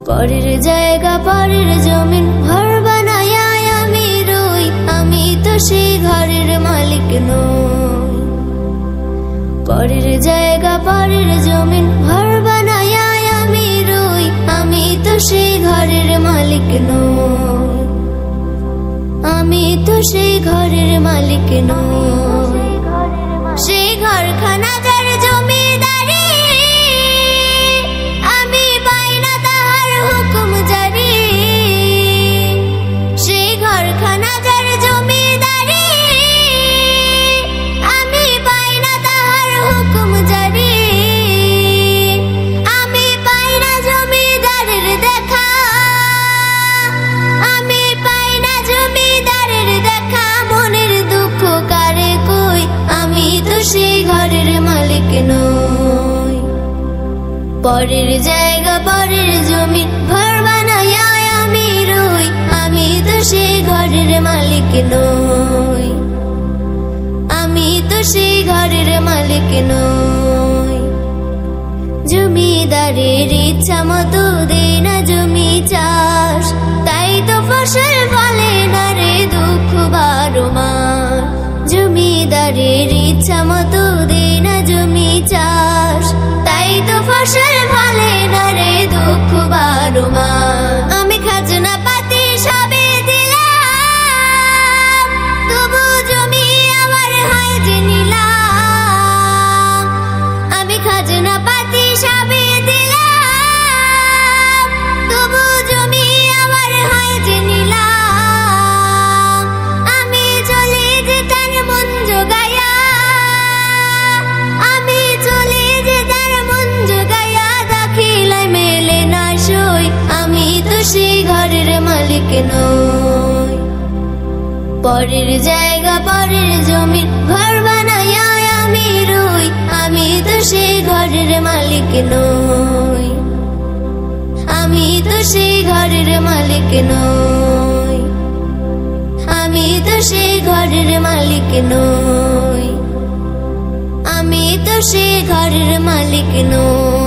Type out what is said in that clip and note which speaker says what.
Speaker 1: পরের জায়গা পরের জমিন ঘর বানায় আমি রই, আমি তো সেই ঘরের মালিক নই। পরের জায়গা পরের জমিন ঘর বানায় আমি রই, আমি তো সেই ঘরের মালিক নই। আমি তো সেই ঘরের মালিক নই। সেই ঘরখানা যার জমিদারি, আমি পাই না তাহার হুকুম জারি। সেই ঘরখানা যার জমিদারি, আমি পাই না তাহার হুকুম জারি। আমি পাই না জমিদারের দেখা, আমি পাই না জমিদারের দেখা। মনের দুঃখ কারে কই, আমি তো সেই ঘরের মালিক নই। পরের জায়গা পরের জমি ঘর বানায় আমি রই, আমি তো সেই ঘরের মালিক নই। আমি তো সেই ঘরের মালিক নই। জমিদারের ইচ্ছা মতো দেই না জমি চাষ, তাই তো ফসল ফলে না রে দুঃখ বারো মাস। জমিদারের ইচ্ছা মতো দেই না জমি চাষ, তাই তো ফসল ফলে না রে দুঃখ বারো মাস। আমি খাজনা পাতি সবে দিলাম, তবু জমি আমার হয় যে নিলাম। আমি খাজনা পাতি সবে দিলাম, তবু জমি আমার হয় যে নিলাম। আমি চলে যে তার মন জোগায়া, আমি চলে যে তার মন জোগায়া। দাখিলায় মেলে না সই, আমি তো সেই ঘরের মালিক নই। পরের জায়গা পরের জমি ঘর বানায় আমি রই, আমি তো সেই ঘরের মালিক নই। আমি তো সেই ঘরের মালিক নই। আমি তো সেই ঘরের মালিক নই। আমি তো সেই ঘরের মালিক নই।